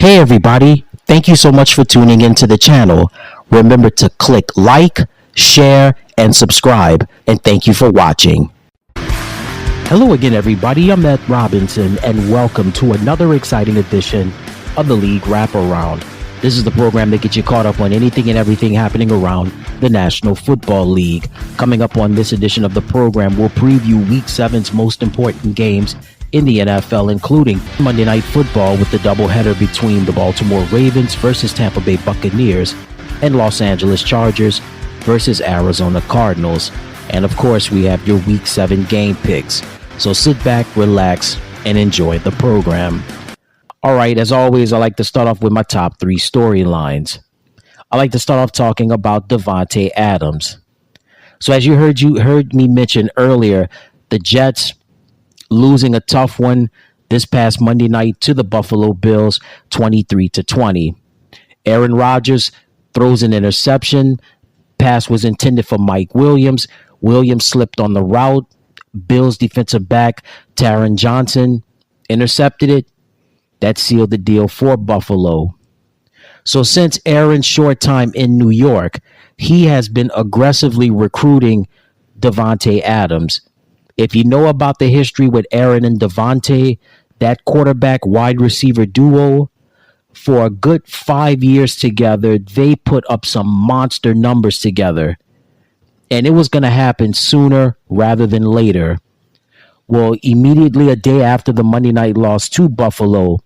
Hey everybody, thank you so much for tuning into the channel. Remember to click like, share, and subscribe, and thank you for watching. Hello again everybody, I'm Matt Robinson, and welcome to another exciting edition of the League Wraparound. This is the program that gets you caught up on anything and everything happening around the National Football League. Coming up on this edition of the program, we'll preview Week 7's most important games in the NFL, including Monday Night Football with the doubleheader between the Baltimore Ravens versus Tampa Bay Buccaneers and Los Angeles Chargers versus Arizona Cardinals. And of course, we have your Week 7 game picks. So sit back, relax, and enjoy the program. All right, as always, I like to start off with my top three storylines. I like to start off talking about Davante Adams. So as you heard me mention earlier, the Jets losing a tough one this past Monday night to the Buffalo Bills, 23-20. Aaron Rodgers throws an interception. Pass was intended for Mike Williams. Williams slipped on the route. Bills defensive back Taron Johnson intercepted it. That sealed the deal for Buffalo. So since Aaron's short time in New York, he has been aggressively recruiting Davante Adams. If you know about the history with Aaron and Davante, that quarterback wide receiver duo, for a good 5 years together, they put up some monster numbers together. And it was going to happen sooner rather than later. Well, immediately a day after the Monday night loss to Buffalo,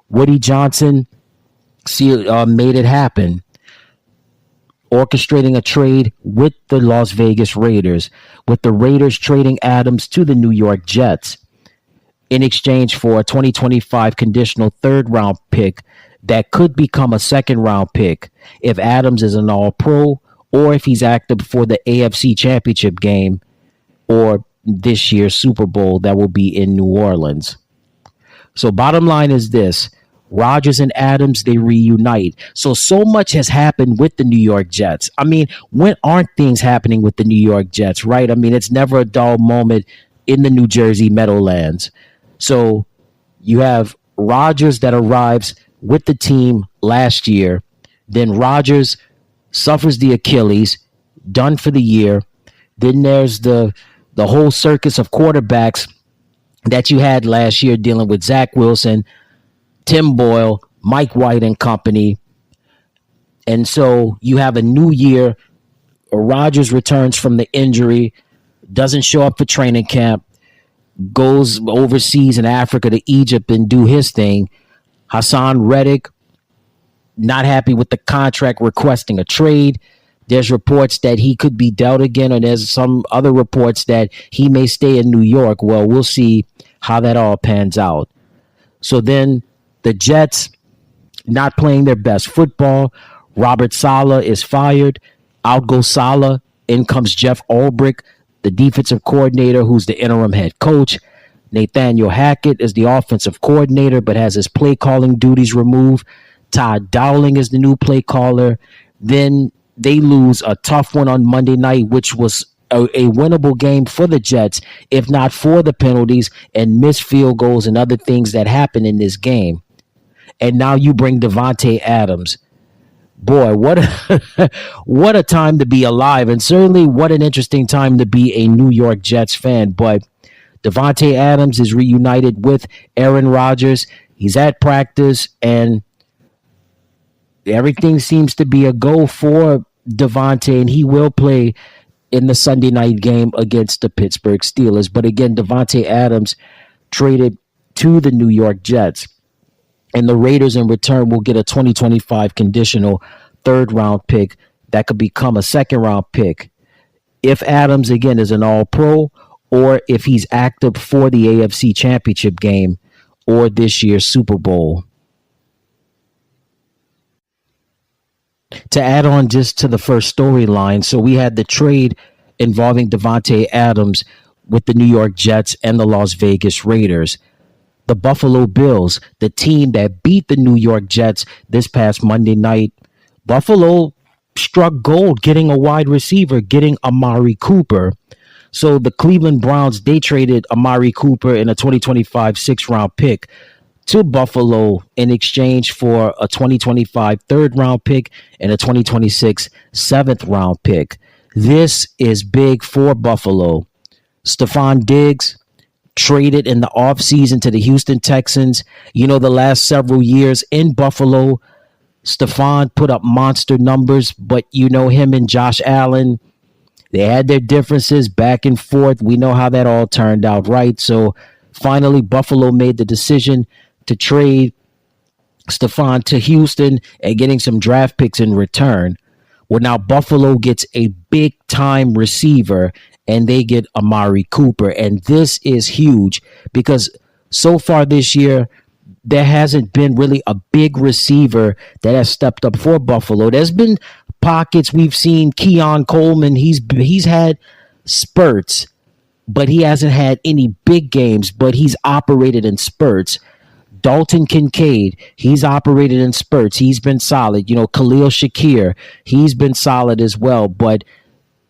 Woody Johnson made it happen, orchestrating a trade with the Las Vegas Raiders, with the Raiders trading Adams to the New York Jets in exchange for a 2025 conditional third-round pick that could become a second-round pick if Adams is an all-pro or if he's active for the AFC Championship game or this year's Super Bowl that will be in New Orleans. So bottom line is this: Rodgers and Adams, they reunite. So much has happened with the New York Jets. I mean, when aren't things happening with the New York Jets, right? I mean, it's never a dull moment in the New Jersey Meadowlands. So you have Rodgers that arrives with the team last year. Then Rodgers suffers the Achilles, done for the year. Then there's the whole circus of quarterbacks that you had last year dealing with Zach Wilson, Tim Boyle, Mike White and company. And so you have a new year. Rodgers returns from the injury, doesn't show up for training camp, goes overseas in Africa to Egypt and do his thing. Hassan Reddick, not happy with the contract, requesting a trade. There's reports that he could be dealt again, and there's some other reports that he may stay in New York. Well, we'll see how that all pans out. So then the Jets not playing their best football. Robert Saleh is fired. Out goes Saleh. In comes Jeff Ulbrich, the defensive coordinator, who's the interim head coach. Nathaniel Hackett is the offensive coordinator, but has his play calling duties removed. Todd Dowling is the new play caller. Then they lose a tough one on Monday night, which was a winnable game for the Jets, if not for the penalties and missed field goals and other things that happened in this game. And now you bring Davante Adams. Boy, what a time to be alive, and certainly what an interesting time to be a New York Jets fan. But Davante Adams is reunited with Aaron Rodgers. He's at practice, and everything seems to be a go for Davante, and he will play in the Sunday night game against the Pittsburgh Steelers. But again, Davante Adams traded to the New York Jets, and the Raiders in return will get a 2025 conditional third-round pick that could become a second-round pick if Adams, again, is an all-pro or if he's active for the AFC Championship game or this year's Super Bowl. To add on just to the first storyline, so we had the trade involving Davante Adams with the New York Jets and the Las Vegas Raiders. The Buffalo Bills, the team that beat the New York Jets this past Monday night, Buffalo struck gold getting a wide receiver, getting Amari Cooper. So the Cleveland Browns, they traded Amari Cooper in a 2025 sixth-round pick to Buffalo in exchange for a 2025 third round pick and a 2026 seventh round pick. This is big for Buffalo. Stephon Diggs traded in the offseason to the Houston Texans. You know, the last several years in Buffalo, Stephon put up monster numbers, but you know, him and Josh Allen, they had their differences back and forth. We know how that all turned out, right? So finally, Buffalo made the decision to trade Stephon to Houston and getting some draft picks in return. Well, now Buffalo gets a big time receiver and they get Amari Cooper. And this is huge because so far this year, there hasn't been really a big receiver that has stepped up for Buffalo. There's been pockets. We've seen Keon Coleman. He's had spurts, but he hasn't had any big games, but he's operated in spurts. Dalton Kincaid, he's operated in spurts. He's been solid. You know, Khalil Shakir, he's been solid as well, but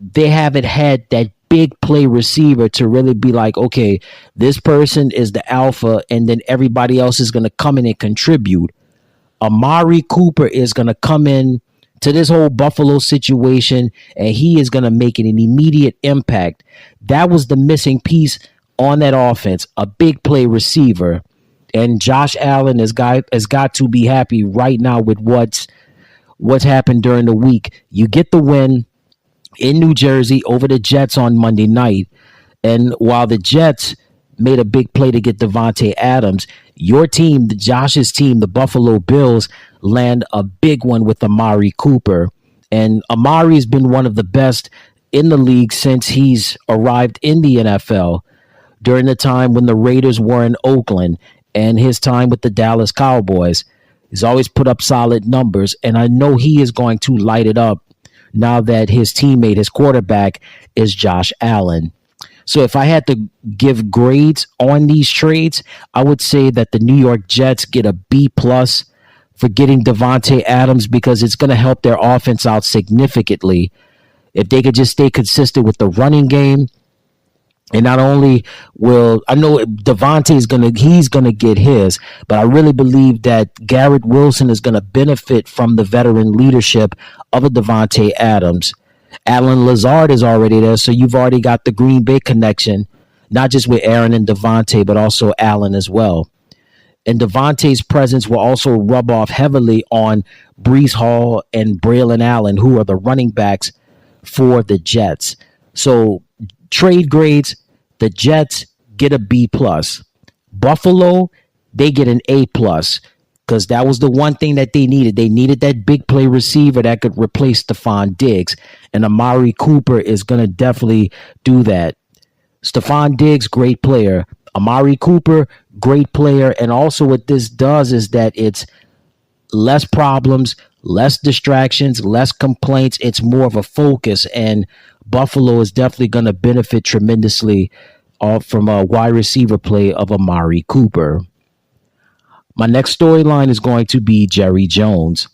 they haven't had that big play receiver to really be like, okay, this person is the alpha, and then everybody else is going to come in and contribute. Amari Cooper is going to come in to this whole Buffalo situation, and he is going to make an immediate impact. That was the missing piece on that offense, a big play receiver. And Josh Allen has got to be happy right now with what's happened during the week. You get the win in New Jersey over the Jets on Monday night. And while the Jets made a big play to get Davante Adams, your team, Josh's team, the Buffalo Bills, land a big one with Amari Cooper. And Amari has been one of the best in the league since he's arrived in the NFL during the time when the Raiders were in Oakland and his time with the Dallas Cowboys. He's always put up solid numbers, and I know he is going to light it up now that his teammate, his quarterback, is Josh Allen. So if I had to give grades on these trades, I would say that the New York Jets get a B+ for getting Davante Adams because it's going to help their offense out significantly. If they could just stay consistent with the running game, and not only will I know Davante he's gonna get his, but I really believe that Garrett Wilson is gonna benefit from the veteran leadership of a Davante Adams. Allen Lazard is already there, so you've already got the Green Bay connection, not just with Aaron and Davante, but also Allen as well. And Davante's presence will also rub off heavily on Breece Hall and Braylon Allen, who are the running backs for the Jets. So trade grades, the Jets get a B+. Buffalo, they get an A+, because that was the one thing that they needed. They needed that big play receiver that could replace Stephon Diggs, and Amari Cooper is going to definitely do that. Stephon Diggs, great player. Amari Cooper, great player. And also what this does is that it's less problems, less distractions, less complaints. It's more of a focus, and Buffalo is definitely going to benefit tremendously from a wide receiver play of Amari Cooper. My next storyline is going to be Jerry Jones.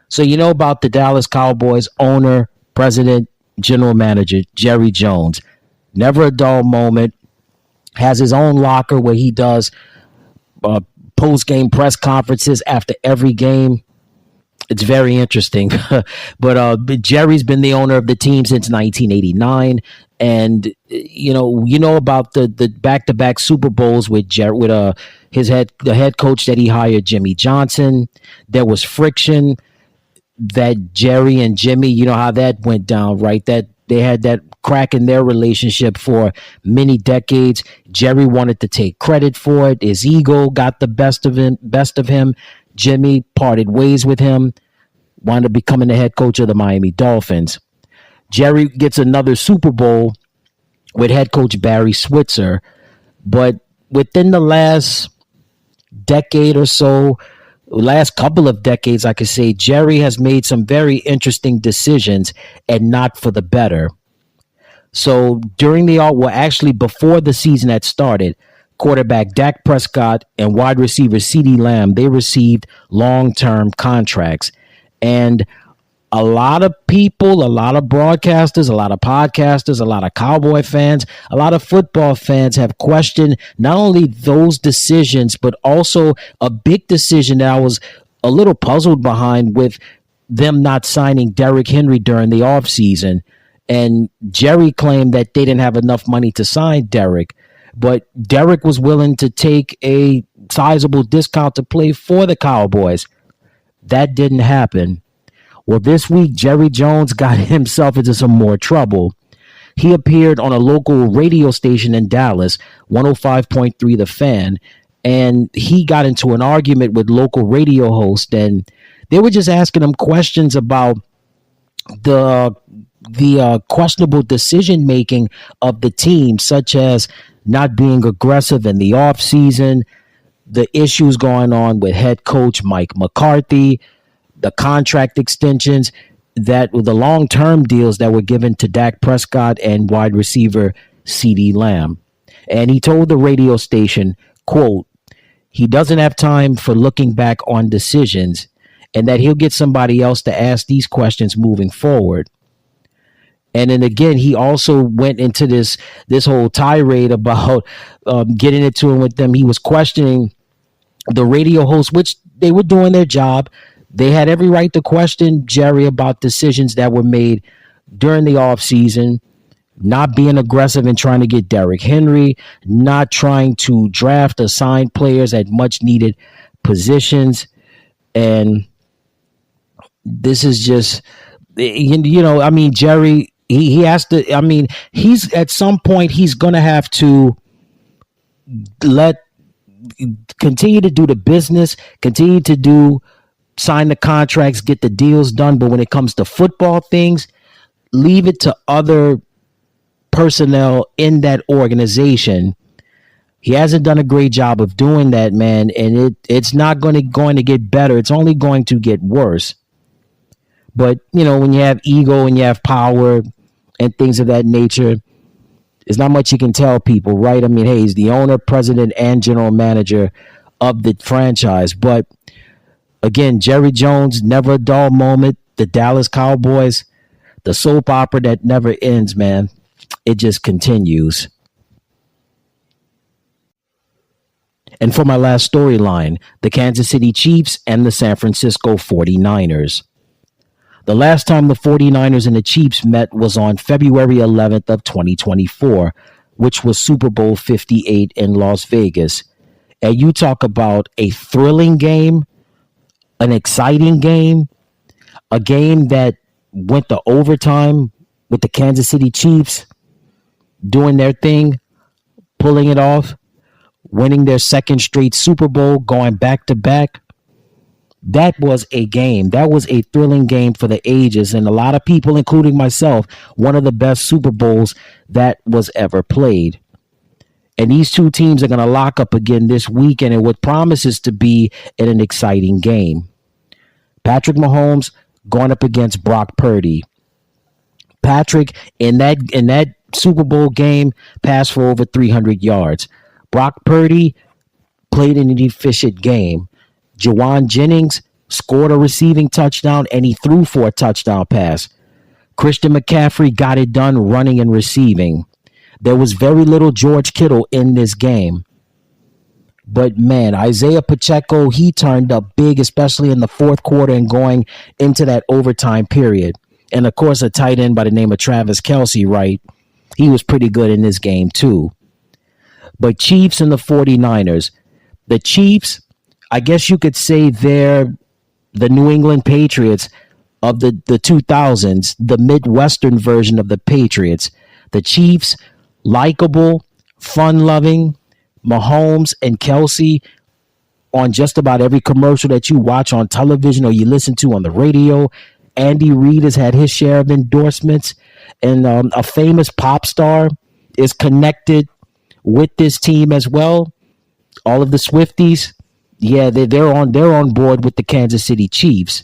So you know about the Dallas Cowboys owner, president, general manager, Jerry Jones. Never a dull moment. Has his own locker where he does post-game press conferences after every game. It's very interesting. But Jerry's been the owner of the team since 1989. And you know about the back-to-back Super Bowls with the head coach that he hired, Jimmy Johnson. There was friction that Jerry and Jimmy, you know how that went down, right? That they had that crack in their relationship for many decades. Jerry wanted to take credit for it. His ego got the best of him. Jimmy parted ways with him, wound up becoming the head coach of the Miami Dolphins. Jerry gets another Super Bowl with head coach Barry Switzer, but within the last decade or so, last couple of decades, I could say, Jerry has made some very interesting decisions and not for the better. So before the season had started, quarterback Dak Prescott and wide receiver CeeDee Lamb, they received long-term contracts. And a lot of people, a lot of broadcasters, a lot of podcasters, a lot of Cowboy fans, a lot of football fans have questioned not only those decisions, but also a big decision that I was a little puzzled behind with them not signing Derrick Henry during the offseason. And Jerry claimed that they didn't have enough money to sign Derrick, but Derrick was willing to take a sizable discount to play for the Cowboys. That didn't happen. Well, this week, Jerry Jones got himself into some more trouble. He appeared on a local radio station in Dallas, 105.3 The Fan, and he got into an argument with local radio hosts, and they were just asking him questions about the questionable decision making of the team, such as not being aggressive in the offseason, the issues going on with head coach Mike McCarthy, the contract extensions, that the long-term deals that were given to Dak Prescott and wide receiver CeeDee Lamb. And he told the radio station, quote, he doesn't have time for looking back on decisions, and that he'll get somebody else to ask these questions moving forward. And then again, he also went into this whole tirade about getting into it with them. He was questioning the radio hosts, which they were doing their job. They had every right to question Jerry about decisions that were made during the offseason, not being aggressive in trying to get Derrick Henry, not trying to draft or sign players at much needed positions. And this is just, I mean, Jerry, he has to, I mean, he's at some point, he's going to have to continue to do the business, continue to sign the contracts, get the deals done. But when it comes to football things, leave it to other personnel in that organization. He hasn't done a great job of doing that, man. And it's not going to get better. It's only going to get worse. But, when you have ego and you have power and things of that nature, there's not much you can tell people, right? I mean, hey, he's the owner, president, and general manager of the franchise. But again, Jerry Jones, never a dull moment. The Dallas Cowboys, the soap opera that never ends, man. It just continues. And for my last storyline, the Kansas City Chiefs and the San Francisco 49ers. The last time the 49ers and the Chiefs met was on February 11th of 2024, which was Super Bowl 58 in Las Vegas. And you talk about a thrilling game, an exciting game, a game that went to overtime with the Kansas City Chiefs doing their thing, pulling it off, winning their second straight Super Bowl, going back to back. That was a game. That was a thrilling game for the ages. And a lot of people, including myself, one of the best Super Bowls that was ever played. And these two teams are going to lock up again this weekend in what promises to be an exciting game. Patrick Mahomes going up against Brock Purdy. Patrick, in that Super Bowl game, passed for over 300 yards. Brock Purdy played in an efficient game. Jawan Jennings scored a receiving touchdown, and he threw for a touchdown pass. Christian McCaffrey got it done running and receiving. There was very little George Kittle in this game. But, man, Isaiah Pacheco, he turned up big, especially in the fourth quarter and going into that overtime period. And, of course, a tight end by the name of Travis Kelce, right? He was pretty good in this game, too. But Chiefs and the 49ers. The Chiefs, I guess you could say they're the New England Patriots of the 2000s, the Midwestern version of the Patriots. The Chiefs, likable, fun-loving, Mahomes and Kelce on just about every commercial that you watch on television or you listen to on the radio. Andy Reid has had his share of endorsements, and a famous pop star is connected with this team as well. All of the Swifties, yeah, they're on board with the Kansas City Chiefs.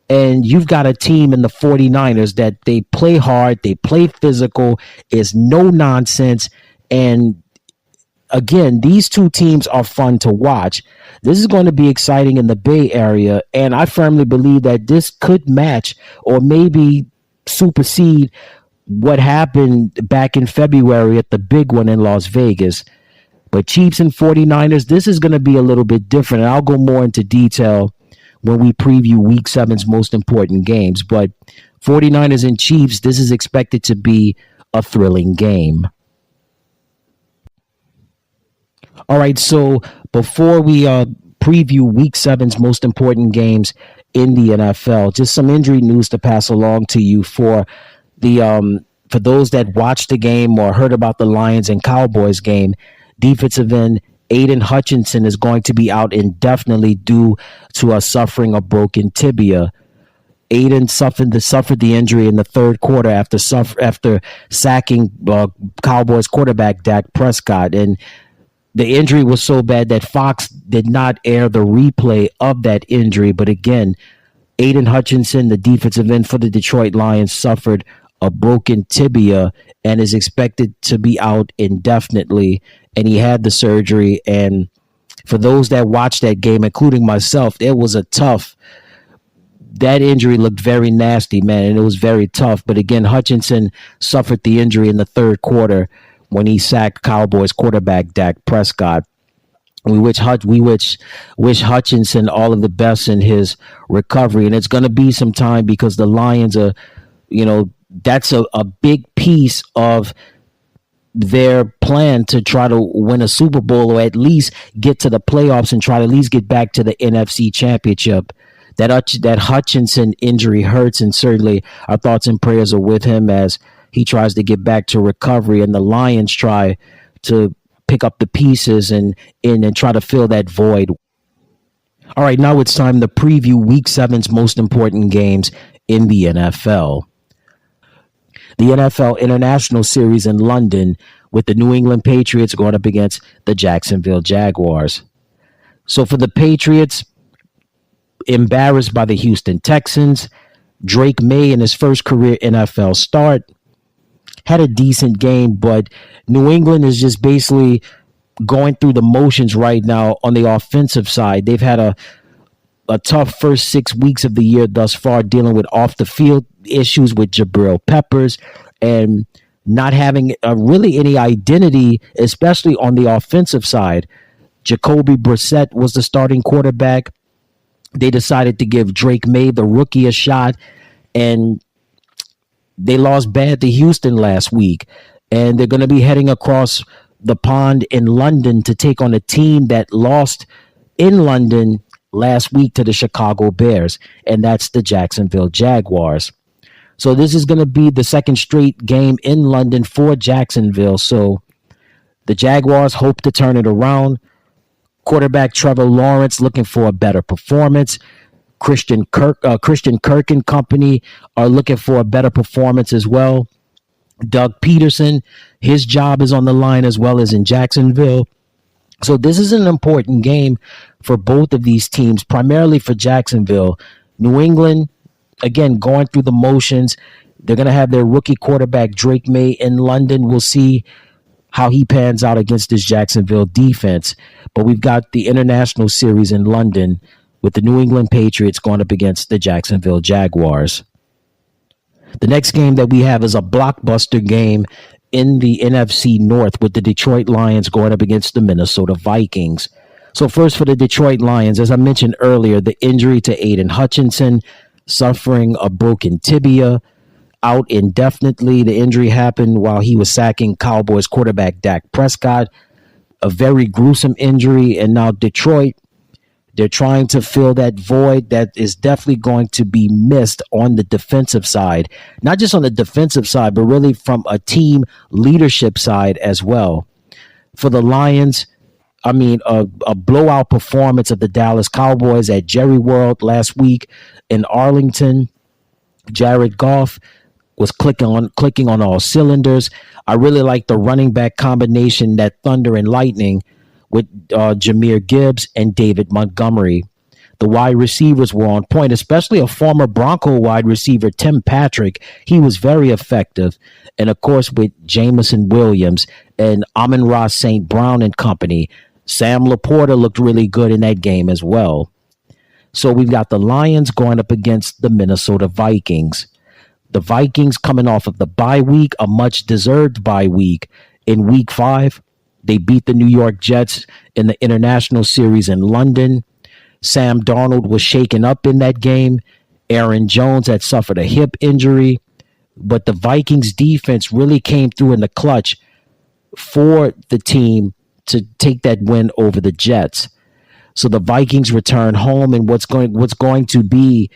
And you've got a team in the 49ers that they play hard, they play physical, is no nonsense. And again, these two teams are fun to watch. This is going to be exciting in the Bay Area, and I firmly believe that this could match or maybe supersede what happened back in February at the big one in Las Vegas. But Chiefs and 49ers, this is going to be a little bit different. And I'll go more into detail when we preview week seven's most important games. But 49ers and Chiefs, this is expected to be a thrilling game. All right, so before we preview week seven's most important games in the NFL, just some injury news to pass along to you for those that watched the game or heard about the Lions and Cowboys game. Defensive end Aiden Hutchinson is going to be out indefinitely due to suffering a broken tibia. Aiden suffered the injury in the third quarter after sacking Cowboys quarterback Dak Prescott, and the injury was so bad that Fox did not air the replay of that injury. But again, Aiden Hutchinson, the defensive end for the Detroit Lions, suffered a broken tibia and is expected to be out indefinitely. And he had the surgery. And for those that watched that game, including myself, it was that injury looked very nasty, man, and it was very tough. But again, Hutchinson suffered the injury in the third quarter when he sacked Cowboys quarterback Dak Prescott. We wish Hutchinson all of the best in his recovery. And it's going to be some time because the Lions are, that's a big piece of their plan to try to win a Super Bowl or at least get to the playoffs and try to at least get back to the NFC Championship. That Hutchinson injury hurts, and certainly our thoughts and prayers are with him as he tries to get back to recovery, and the Lions try to pick up the pieces and try to fill that void. All right, now it's time to preview Week 7's most important games in the NFL. The NFL International Series in London with the New England Patriots going up against the Jacksonville Jaguars. So for the Patriots, embarrassed by the Houston Texans, Drake May in his first career NFL start had a decent game, but New England is just basically going through the motions right now on the offensive side. They've had a tough first 6 weeks of the year thus far, dealing with off the field issues with Jabril Peppers and not having really any identity, especially on the offensive side. Jacoby Brissett was the starting quarterback. They decided to give Drake May, the rookie, a shot, and they lost bad to Houston last week. And they're going to be heading across the pond in London to take on a team that lost in London last week to the Chicago Bears, and that's the Jacksonville Jaguars. So this is going to be the second straight game in London for Jacksonville. So the Jaguars hope to turn it around. Quarterback Trevor Lawrence looking for a better performance. Christian Kirk and company are looking for a better performance as well. Doug Peterson, his job is on the line as well as in Jacksonville. So this is an important game for both of these teams, primarily for Jacksonville. New England, again, going through the motions. They're going to have their rookie quarterback, Drake May, in London. We'll see how he pans out against this Jacksonville defense. But we've got the International Series in London with the New England Patriots going up against the Jacksonville Jaguars. The next game that we have is a blockbuster game in the NFC North with the Detroit Lions going up against the Minnesota Vikings. So first for the Detroit Lions, as I mentioned earlier, the injury to Aiden Hutchinson, suffering a broken tibia, out indefinitely. The injury happened while he was sacking Cowboys quarterback Dak Prescott. A very gruesome injury, and now Detroit, they're trying to fill that void that is definitely going to be missed on the defensive side. Not just on the defensive side, but really from a team leadership side as well. For the Lions, I mean, a blowout performance of the Dallas Cowboys at Jerry World last week in Arlington. Jared Goff was clicking on all cylinders. I really like the running back combination, that thunder and lightning, with Jahmyr Gibbs and David Montgomery. The wide receivers were on point, especially a former Bronco wide receiver, Tim Patrick. He was very effective. And of course, with Jameson Williams and Amon-Ra St. Brown and company, Sam Laporta looked really good in that game as well. So we've got the Lions going up against the Minnesota Vikings. The Vikings coming off of the bye week, a much deserved bye week. In week 5, they beat the New York Jets in the international series in London. Sam Darnold was shaken up in that game. Aaron Jones had suffered a hip injury, but the Vikings defense really came through in the clutch for the team to take that win over the Jets. So the Vikings return home in what's going to be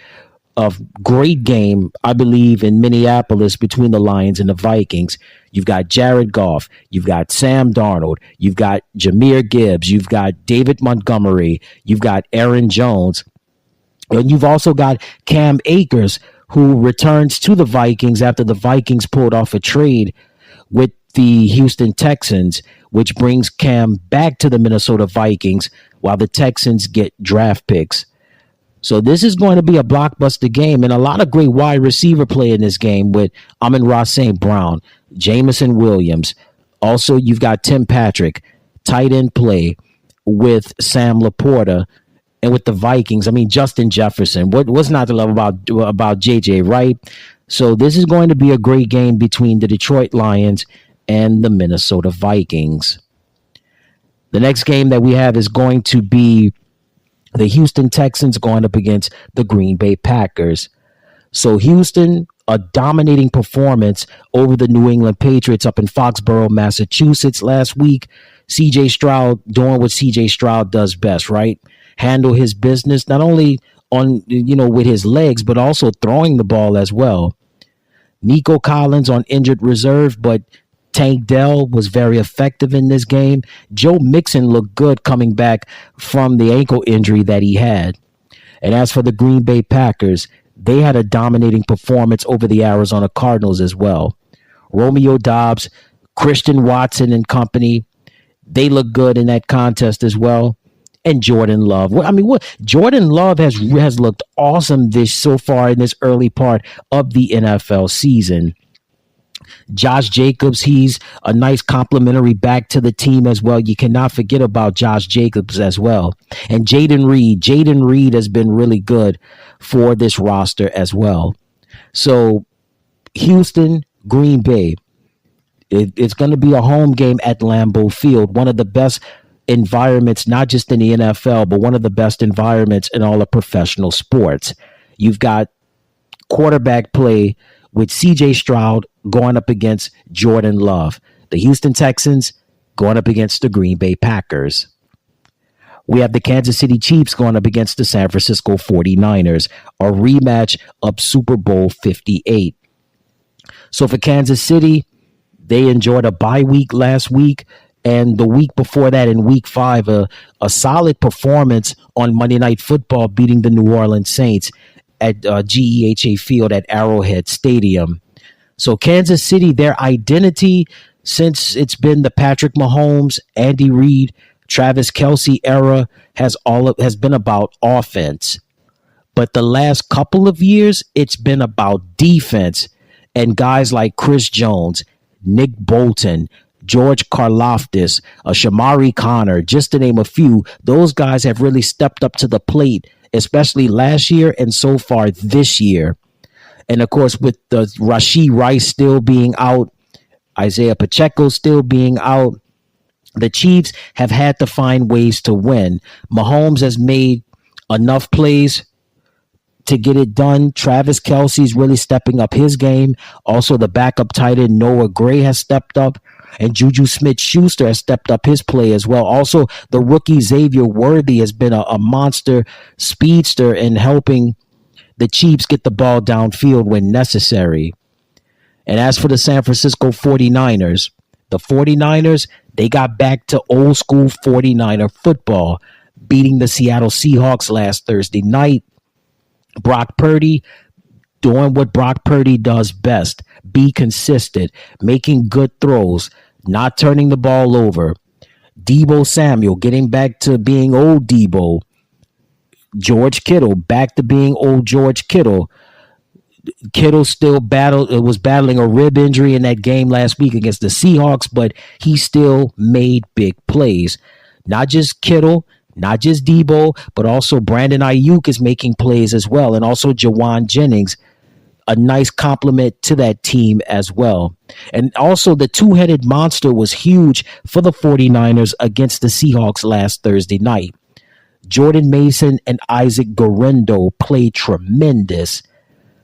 a great game, I believe, in Minneapolis between the Lions and the Vikings. You've got Jared Goff, you've got Sam Darnold, you've got Jahmyr Gibbs, you've got David Montgomery, you've got Aaron Jones, and you've also got Cam Akers, who returns to the Vikings after the Vikings pulled off a trade with the Houston Texans, which brings Cam back to the Minnesota Vikings while the Texans get draft picks. So this is going to be a blockbuster game, and a lot of great wide receiver play in this game with Amon-Ra St. Brown, Jameson Williams. Also, you've got Tim Patrick, tight end play with Sam Laporta, and with the Vikings, I mean, Justin Jefferson. What's not to love about JJ, right? So this is going to be a great game between the Detroit Lions and the Minnesota Vikings. The next game that we have is going to be the Houston Texans going up against the Green Bay Packers. So Houston, a dominating performance over the New England Patriots up in Foxborough, Massachusetts last week. CJ Stroud doing what CJ Stroud does best, right? Handle his business, not only on, with his legs, but also throwing the ball as well. Nico Collins on injured reserve, but Tank Dell was very effective in this game. Joe Mixon looked good coming back from the ankle injury that he had. And as for the Green Bay Packers, they had a dominating performance over the Arizona Cardinals as well. Romeo Doubs, Christian Watson and company, they look good in that contest as well. And Jordan Love. Jordan Love has looked awesome so far in this early part of the NFL season. Josh Jacobs, he's a nice complimentary back to the team as well. You cannot forget about Josh Jacobs as well. And Jaden Reed has been really good for this roster as well. So Houston, Green Bay, it's going to be a home game at Lambeau Field, one of the best environments, not just in the NFL, but one of the best environments in all of professional sports. You've got quarterback play with CJ Stroud going up against Jordan Love. The Houston Texans going up against the Green Bay Packers. We have the Kansas City Chiefs going up against the San Francisco 49ers, a rematch of Super Bowl 58. So for Kansas City, they enjoyed a bye week last week, and the week before that, in week 5, a solid performance on Monday Night Football, beating the New Orleans Saints at GEHA Field at Arrowhead Stadium. So Kansas City, their identity since it's been the Patrick Mahomes, Andy Reid, Travis Kelce era has been about offense. But the last couple of years, it's been about defense. And guys like Chris Jones, Nick Bolton, George Karlaftis, Shamari Connor, just to name a few, those guys have really stepped up to the plate, especially last year and so far this year. And of course, with the Rashee Rice still being out, Isaiah Pacheco still being out, the Chiefs have had to find ways to win. Mahomes has made enough plays to get it done. Travis Kelce's really stepping up his game. Also, the backup tight end Noah Gray has stepped up, and Juju Smith-Schuster has stepped up his play as well. Also, the rookie Xavier Worthy has been a monster speedster in helping the Chiefs get the ball downfield when necessary. And as for the San Francisco 49ers, the 49ers, they got back to old school 49er football, beating the Seattle Seahawks last Thursday night. Brock Purdy doing what Brock Purdy does best, be consistent, making good throws, not turning the ball over. Deebo Samuel getting back to being old Deebo, George Kittle back to being old George Kittle. Kittle still was battling a rib injury in that game last week against the Seahawks, but he still made big plays. Not just Kittle, not just Debo, but also Brandon Ayuk is making plays as well, and also Jawan Jennings, a nice compliment to that team as well. And also the two-headed monster was huge for the 49ers against the Seahawks last Thursday night. Jordan Mason and Isaac Guerendo played tremendous.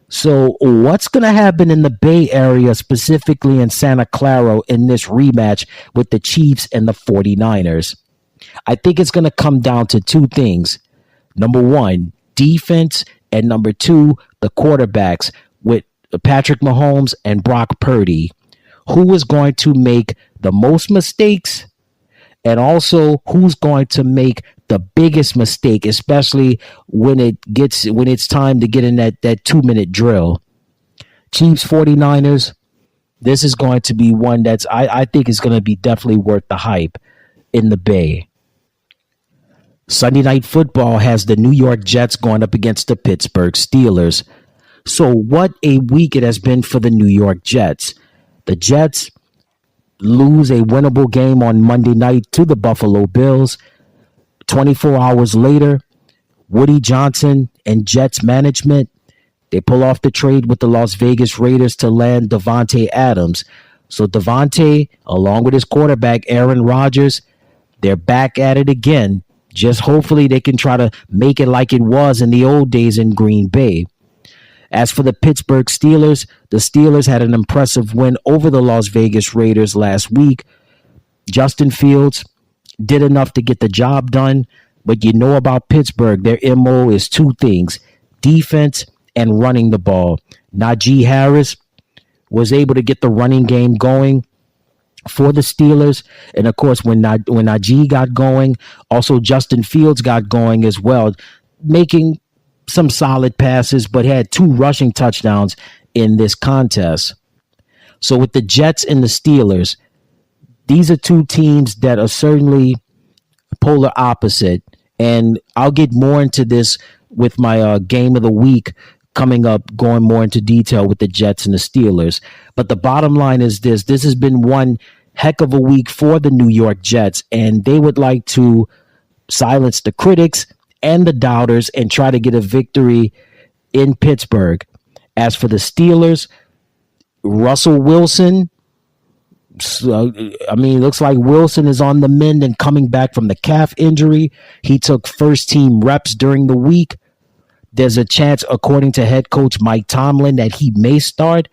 So what's going to happen in the Bay Area, specifically in Santa Clara, in this rematch with the Chiefs and the 49ers? I think it's going to come down to two things. Number one, defense, and number two, the quarterbacks with Patrick Mahomes and Brock Purdy. Who is going to make the most mistakes, and also who's going to make the biggest mistake, especially when it's time to get in that 2-minute drill. Chiefs 49ers, this is going to be one that's I think is going to be definitely worth the hype in the Bay. Sunday Night Football has the New York Jets going up against the Pittsburgh Steelers. So what a week it has been for the New York Jets. The Jets lose a winnable game on Monday night to the Buffalo Bills. 24 hours later, Woody Johnson and Jets management, they pull off the trade with the Las Vegas Raiders to land Davante Adams. So Davante, along with his quarterback Aaron Rodgers, they're back at it again. Just hopefully they can try to make it like it was in the old days in Green Bay. As for the Pittsburgh Steelers, the Steelers had an impressive win over the Las Vegas Raiders last week. Justin Fields did enough to get the job done, but you know about Pittsburgh, their MO is two things, defense and running the ball. Najee Harris was able to get the running game going for the Steelers, and of course when Najee got going, also Justin Fields got going as well, making some solid passes, but had 2 rushing touchdowns in this contest. So with the Jets and the Steelers, these are two teams that are certainly polar opposite. And I'll get more into this with my game of the week coming up, going more into detail with the Jets and the Steelers. But the bottom line is this. This has been one heck of a week for the New York Jets, and they would like to silence the critics and the doubters and try to get a victory in Pittsburgh. As for the Steelers, Russell Wilson, looks like Wilson is on the mend and coming back from the calf injury. He took first team reps during the week. There's a chance, according to head coach Mike Tomlin, that he may start.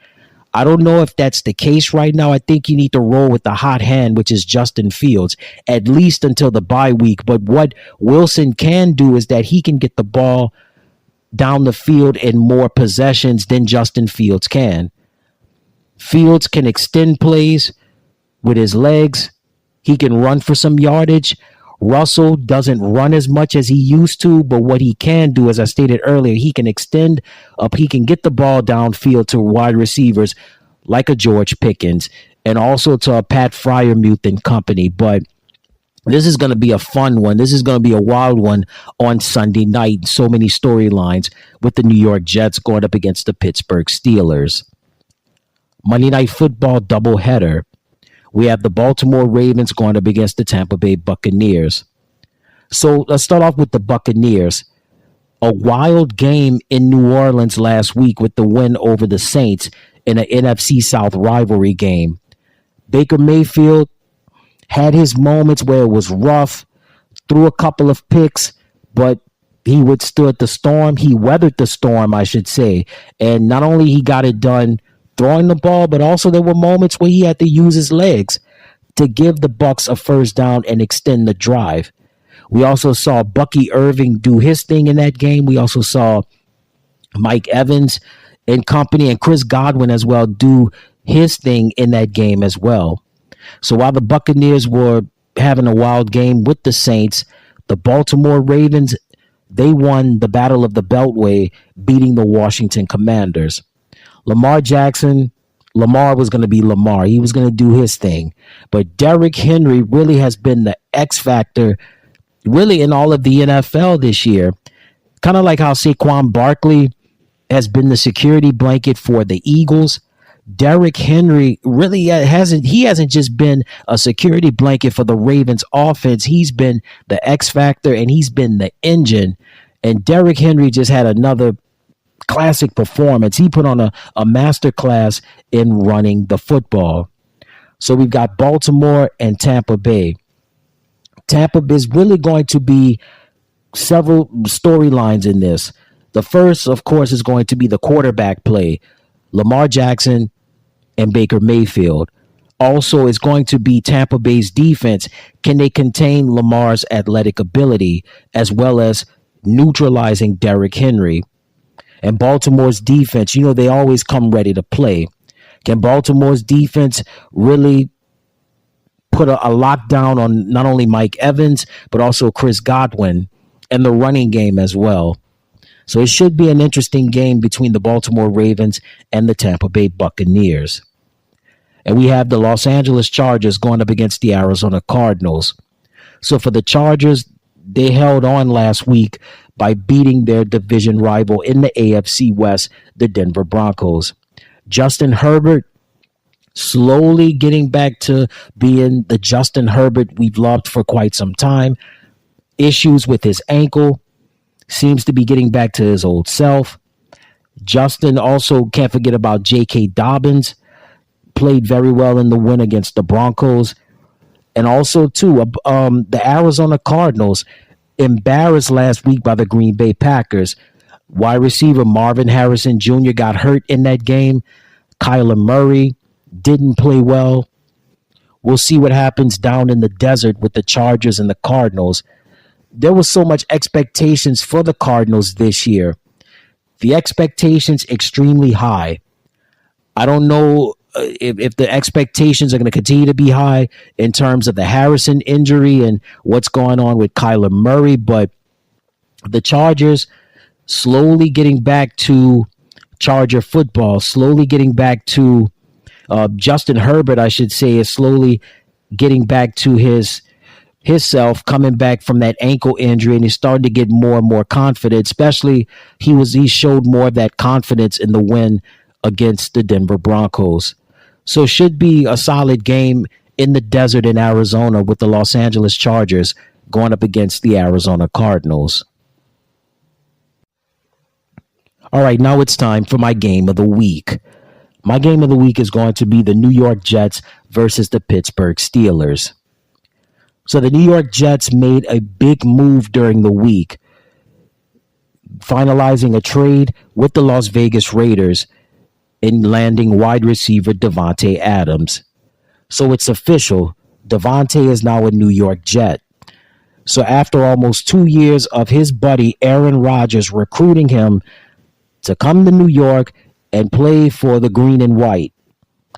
I don't know if that's the case right now. I think you need to roll with the hot hand, which is Justin Fields, at least until the bye week. But what Wilson can do is that he can get the ball down the field in more possessions than Justin Fields can. Fields can extend plays with his legs. He can run for some yardage. Russell doesn't run as much as he used to, but what he can do, as I stated earlier, he can extend up. He can get the ball downfield to wide receivers like a George Pickens and also to a Pat Freiermuth and company. But this is going to be a fun one. This is going to be a wild one on Sunday night. So many storylines with the New York Jets going up against the Pittsburgh Steelers. Monday Night Football doubleheader. We have the Baltimore Ravens going up against the Tampa Bay Buccaneers. So let's start off with the Buccaneers. A wild game in New Orleans last week with the win over the Saints in an NFC South rivalry game. Baker Mayfield had his moments where it was rough, threw a couple of picks, but he withstood the storm. He weathered the storm, I should say. And not only he got it done throwing the ball, but also there were moments where he had to use his legs to give the Bucs a first down and extend the drive. We also saw Bucky Irving do his thing in that game. We also saw Mike Evans and company and Chris Godwin as well do his thing in that game as well. So while the Buccaneers were having a wild game with the Saints, the Baltimore Ravens, they won the Battle of the Beltway, beating the Washington Commanders. Lamar was going to be Lamar. He was going to do his thing. But Derrick Henry really has been the X factor really in all of the NFL this year. Kind of like how Saquon Barkley has been the security blanket for the Eagles. Derrick Henry really hasn't just been a security blanket for the Ravens offense. He's been the X factor and he's been the engine. And Derrick Henry just had another classic performance. He put on a master class in running the football. So we've got Baltimore and Tampa Bay. Tampa is really going to be several storylines in this. The first, of course, is going to be the quarterback play. Lamar Jackson and Baker Mayfield. Also, is going to be Tampa Bay's defense. Can they contain Lamar's athletic ability as well as neutralizing Derrick Henry? And Baltimore's defense, they always come ready to play. Can Baltimore's defense really put a lockdown on not only Mike Evans, but also Chris Godwin and the running game as well? So it should be an interesting game between the Baltimore Ravens and the Tampa Bay Buccaneers. And we have the Los Angeles Chargers going up against the Arizona Cardinals. So for the Chargers, they held on last week by beating their division rival in the AFC West, the Denver Broncos. Justin Herbert slowly getting back to being the Justin Herbert we've loved for quite some time. Issues with his ankle. Seems to be getting back to his old self. Justin also can't forget about J.K. Dobbins. Played very well in the win against the Broncos. And also, too, the Arizona Cardinals embarrassed last week by the Green Bay Packers. Wide receiver Marvin Harrison Jr. got hurt in that game. Kyler Murray didn't play well. We'll see what happens down in the desert with the Chargers and the Cardinals. There was so much expectations for the Cardinals this year. The expectations extremely high. I don't know if the expectations are going to continue to be high in terms of the Harrison injury and what's going on with Kyler Murray, but the Chargers slowly getting back to Charger football, slowly getting back to Justin Herbert, I should say, is slowly getting back to his self, coming back from that ankle injury, and he's starting to get more and more confident. Especially he showed more of that confidence in the win against the Denver Broncos. So should be a solid game in the desert in Arizona with the Los Angeles Chargers going up against the Arizona Cardinals. All right, now it's time for my game of the week. My game of the week is going to be the New York Jets versus the Pittsburgh Steelers. So the New York Jets made a big move during the week, finalizing a trade with the Las Vegas Raiders in landing wide receiver Davante Adams. So it's official. Davante is now a New York Jet. So after almost 2 years of his buddy Aaron Rodgers recruiting him to come to New York and play for the green and white,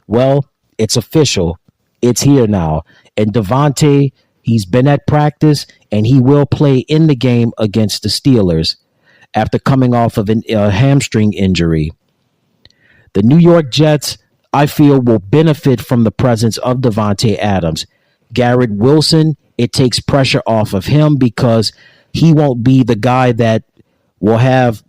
well, it's official. It's here now. And Davante, he's been at practice, and he will play in the game against the Steelers after coming off of a hamstring injury. The New York Jets, I feel, will benefit from the presence of Davante Adams. Garrett Wilson, it takes pressure off of him because he won't be the guy that will have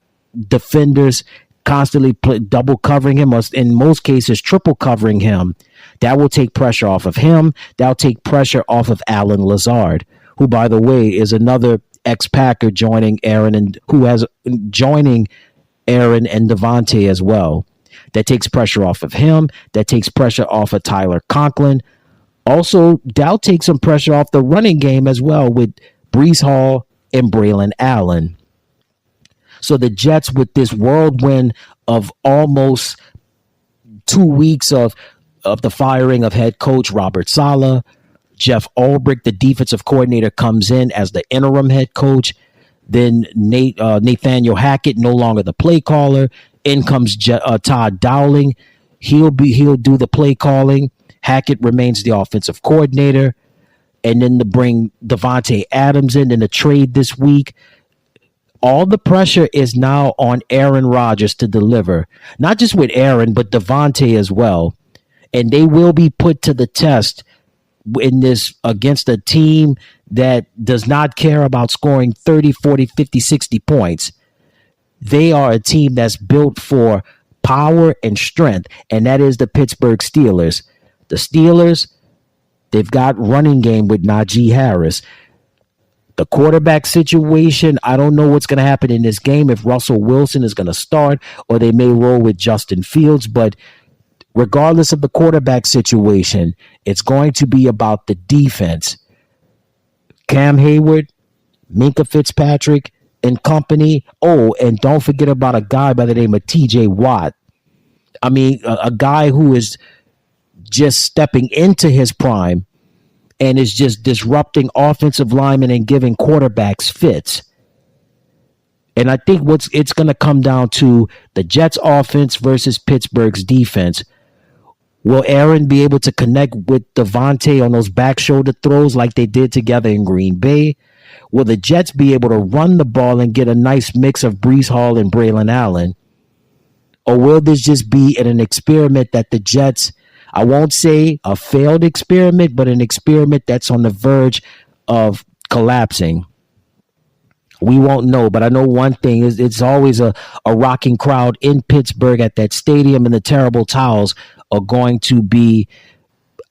defenders constantly double covering him, or in most cases triple covering him. That will take pressure off of him. That'll take pressure off of Allen Lazard, who, by the way, is another ex-Packer joining Aaron and Davante as well. That takes pressure off of him. That takes pressure off of Tyler Conklin. Also, that'll take some pressure off the running game as well with Breece Hall and Braylon Allen. So the Jets, with this whirlwind of almost 2 weeks of the firing of head coach Robert Saleh, Jeff Ulbrich, the defensive coordinator, comes in as the interim head coach. Then Nathaniel Hackett, no longer the play caller. In comes Todd Dowling. He'll do the play calling. Hackett remains the offensive coordinator. And then to bring Davante Adams in the trade this week, all the pressure is now on Aaron Rodgers to deliver. Not just with Aaron, but Davante as well. And they will be put to the test in this against a team that does not care about scoring 30, 40, 50, 60 points. They are a team that's built for power and strength, and that is the Pittsburgh Steelers. The Steelers, they've got running game with Najee Harris. The quarterback situation, I don't know what's going to happen in this game, if Russell Wilson is going to start or they may roll with Justin Fields. But regardless of the quarterback situation, it's going to be about the defense. Cam Hayward, Minka Fitzpatrick, and company. Oh, and don't forget about a guy by the name of TJ Watt. I mean, a guy who is just stepping into his prime and is just disrupting offensive linemen and giving quarterbacks fits. And I think it's going to come down to the Jets offense versus Pittsburgh's defense. Will Aaron be able to connect with Devontae on those back shoulder throws like they did together in Green Bay? Will the Jets be able to run the ball and get a nice mix of Breece Hall and Braylon Allen? Or will this just be an experiment that the Jets, I won't say a failed experiment, but an experiment that's on the verge of collapsing? We won't know, but I know one thing is it's always a rocking crowd in Pittsburgh at that stadium, and the Terrible Towels are going to be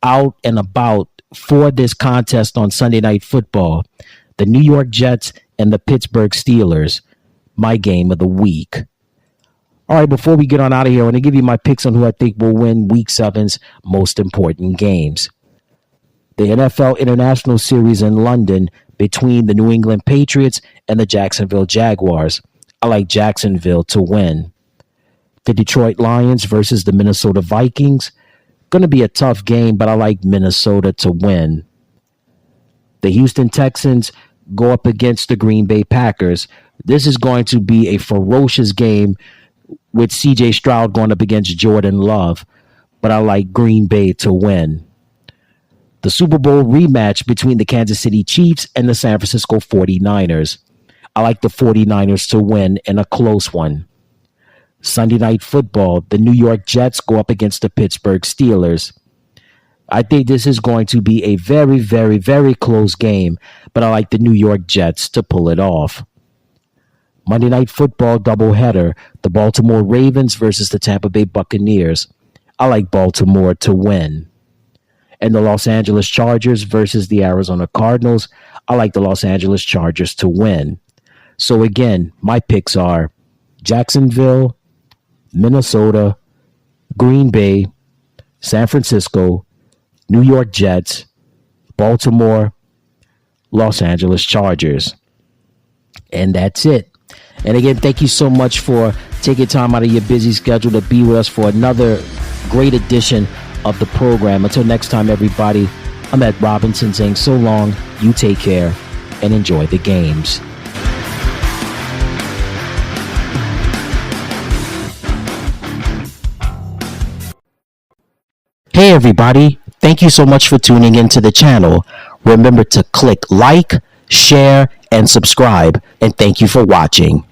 out and about for this contest on Sunday Night Football. The New York Jets and the Pittsburgh Steelers, my game of the week. All right, before we get on out of here, I want to give you my picks on who I think will win Week 7's most important games. The NFL International Series in London between the New England Patriots and the Jacksonville Jaguars. I like Jacksonville to win. The Detroit Lions versus the Minnesota Vikings. Going to be a tough game, but I like Minnesota to win. The Houston Texans go up against the Green Bay Packers. This is going to be a ferocious game with C.J. Stroud going up against Jordan Love, but I like Green Bay to win. The Super Bowl rematch between the Kansas City Chiefs and the San Francisco 49ers. I like the 49ers to win in a close one. Sunday Night Football, the New York Jets go up against the Pittsburgh Steelers. I think this is going to be a very, very, very close game, but I like the New York Jets to pull it off. Monday Night Football doubleheader, the Baltimore Ravens versus the Tampa Bay Buccaneers. I like Baltimore to win. And the Los Angeles Chargers versus the Arizona Cardinals. I like the Los Angeles Chargers to win. So again, my picks are Jacksonville, Minnesota, Green Bay, San Francisco, New York Jets, Baltimore, Los Angeles Chargers. And that's it. And again, thank you so much for taking time out of your busy schedule to be with us for another great edition of the program. Until next time, everybody, I'm Ed Robinson saying so long, you take care, and enjoy the games. Hey everybody, thank you so much for tuning into the channel. Remember to click like, share, and subscribe, and thank you for watching.